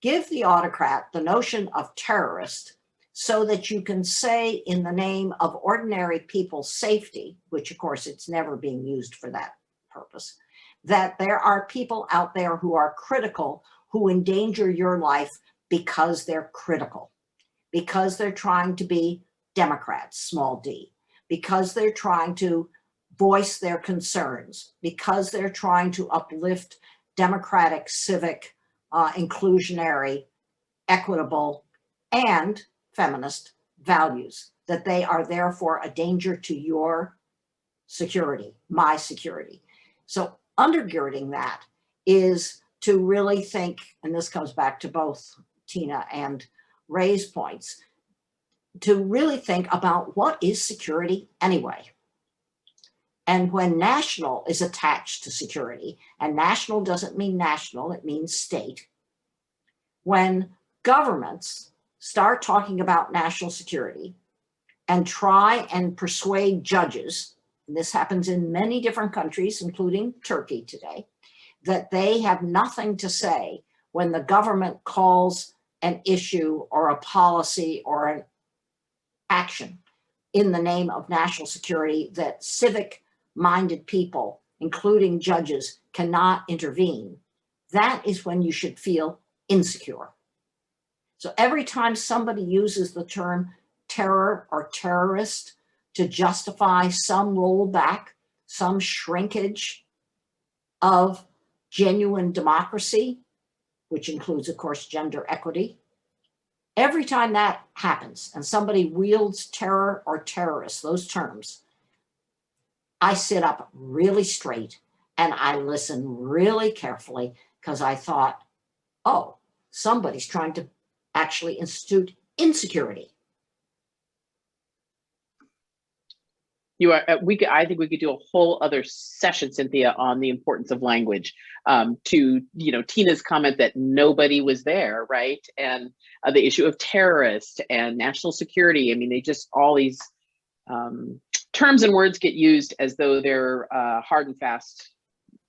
Give the autocrat the notion of terrorist so that you can say in the name of ordinary people's safety, which of course it's never being used for that purpose, that there are people out there who are critical, who endanger your life because they're critical, because they're trying to be Democrats, small d, because they're trying to voice their concerns, because they're trying to uplift democratic, civic, inclusionary, equitable, and feminist values, that they are therefore a danger to your security, my security. So undergirding that is to really think, and this comes back to both Tina and Ray's points, to really think about what is security anyway. And when national is attached to security, and national doesn't mean national, it means state. When governments start talking about national security and try and persuade judges, and this happens in many different countries, including Turkey today, that they have nothing to say when the government calls an issue or a policy or an action in the name of national security, that civic-minded people, including judges, cannot intervene, that is when you should feel insecure. So every time somebody uses the term terror or terrorist to justify some rollback, some shrinkage of genuine democracy, which includes, of course, gender equity, every time that happens and somebody wields terror or terrorist, those terms, I sit up really straight and I listen really carefully, because I thought, oh, somebody's trying to actually institute insecurity. You are. I think we could do a whole other session, Cynthia, on the importance of language. To Tina's comment that nobody was there, right? And the issue of terrorist and national security. I mean, they just, all these terms and words get used as though they're hard and fast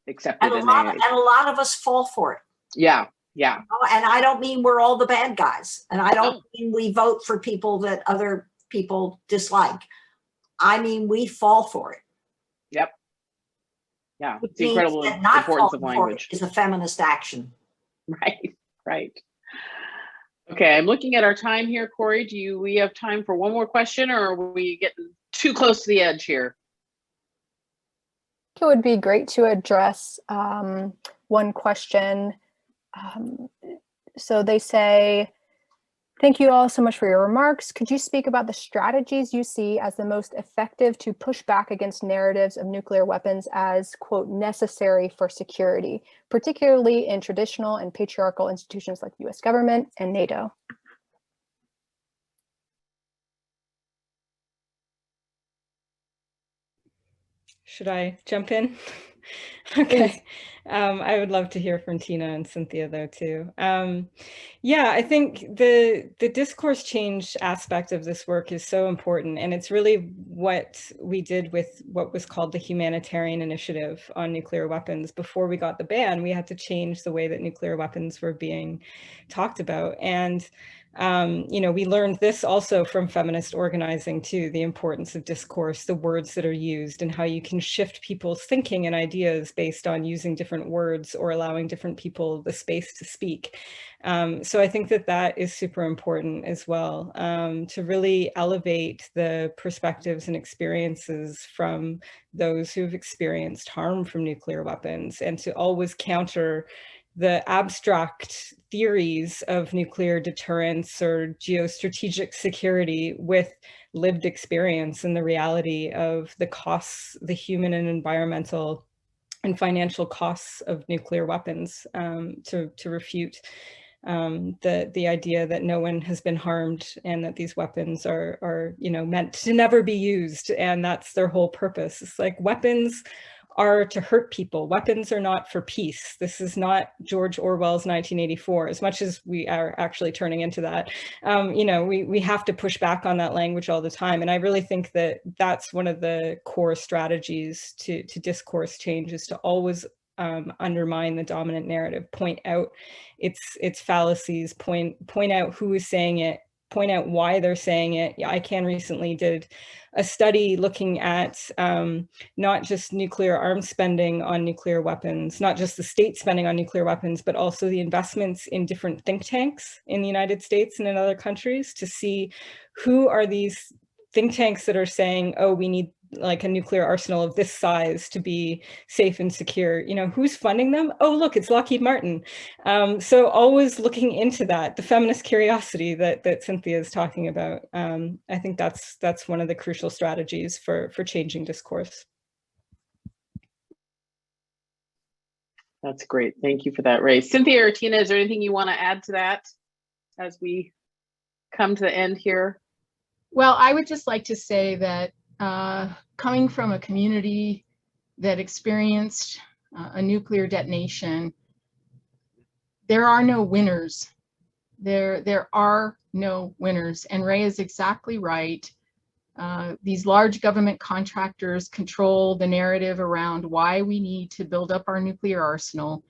accepted. And a lot of us fall for it. Yeah. Yeah. And I don't mean we're all the bad guys. And I don't mean we vote for people that other people dislike. I mean, we fall for it. Yep. Yeah. Which It's the incredible importance of language. Is a feminist action. Right. Right. Okay. I'm looking at our time here, Corey. We have time for one more question, or are we getting too close to the edge here? It would be great to address one question. So they say, thank you all so much for your remarks. Could you speak about the strategies you see as the most effective to push back against narratives of nuclear weapons as, quote, necessary for security, particularly in traditional and patriarchal institutions like the US government and NATO? Should I jump in? Okay. I would love to hear from Tina and Cynthia though too. Yeah, I think the discourse change aspect of this work is so important, and it's really what we did with what was called the Humanitarian Initiative on Nuclear Weapons. Before we got the ban, we had to change the way that nuclear weapons were being talked about. And we learned this also from feminist organizing too, the importance of discourse, the words that are used, and how you can shift people's thinking and ideas based on using different words or allowing different people the space to speak. So I think that is super important as well, to really elevate the perspectives and experiences from those who've experienced harm from nuclear weapons, and to always counter the abstract theories of nuclear deterrence or geostrategic security with lived experience and the reality of the costs, the human and environmental and financial costs of nuclear weapons, to refute the idea that no one has been harmed and that these weapons are meant to never be used, and that's their whole purpose. It's like weapons are to hurt people. Weapons are not for peace. This is not George Orwell's 1984, as much as we are actually turning into that. We have to push back on that language all the time. And I really think that that's one of the core strategies to discourse change, is to always undermine the dominant narrative, point out its fallacies, point out who is saying it, point out why they're saying it. ICANN recently did a study looking at not just nuclear arms spending on nuclear weapons, not just the state spending on nuclear weapons, but also the investments in different think tanks in the United States and in other countries, to see who are these think tanks that are saying, oh, we need like a nuclear arsenal of this size to be safe and secure. Who's funding them? Oh, look, it's Lockheed Martin. So always looking into that, the feminist curiosity that Cynthia is talking about. I think that's one of the crucial strategies for changing discourse. That's great. Thank you for that, Ray. Cynthia or Tina, is there anything you want to add to that as we come to the end here? Well, I would just like to say that coming from a community that experienced a nuclear detonation, there are no winners. There are no winners. And Ray is exactly right. These large government contractors control the narrative around why we need to build up our nuclear arsenal.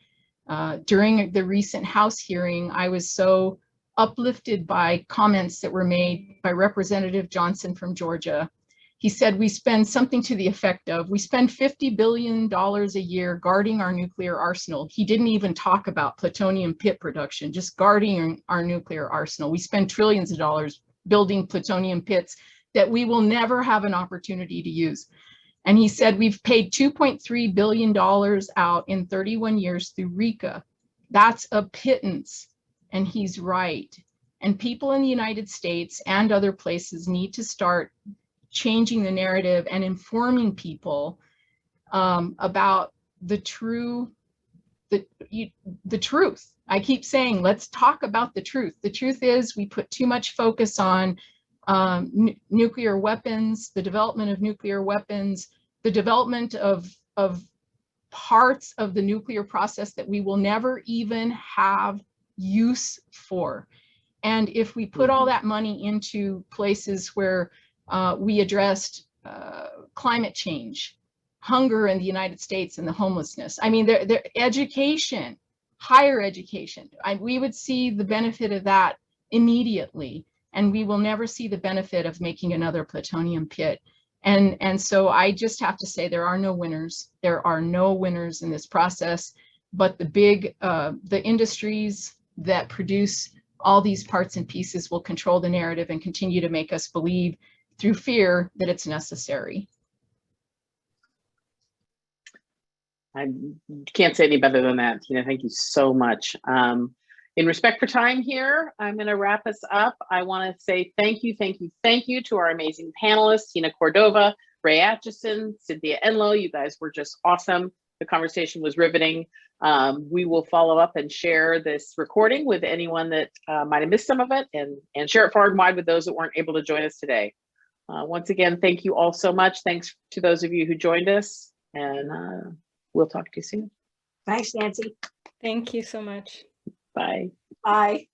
During the recent House hearing, I was so uplifted by comments that were made by Representative Johnson from Georgia. He said, we spend something to the effect of, we spend $50 billion a year guarding our nuclear arsenal. He didn't even talk about plutonium pit production, just guarding our nuclear arsenal. We spend trillions of dollars building plutonium pits that we will never have an opportunity to use. And he said, we've paid $2.3 billion out in 31 years through RECA. That's a pittance. And he's right. And people in the United States and other places need to start changing the narrative and informing people about the truth. I keep saying, let's talk about the truth. The truth is we put too much focus on nuclear weapons, the development of nuclear weapons, the development of parts of the nuclear process that we will never even have use for. And if we put all that money into places where we addressed climate change, hunger in the United States, and the homelessness, I mean, their education, higher education, we would see the benefit of that immediately. And we will never see the benefit of making another plutonium pit. And so I just have to say there are no winners. There are no winners in this process, but the industries that produce all these parts and pieces will control the narrative and continue to make us believe through fear that it's necessary. I can't say any better than that, Tina. Thank you so much. In respect for time here, I'm going to wrap us up. I want to say thank you to our amazing panelists, Tina Cordova, Ray Acheson, Cynthia Enloe. You guys were just awesome. The conversation was riveting. We will follow up and share this recording with anyone that might have missed some of it, and share it far and wide with those that weren't able to join us today. Once again, thank you all so much. Thanks to those of you who joined us, and we'll talk to you soon. Thanks, Nancy. Thank you so much. Bye. Bye.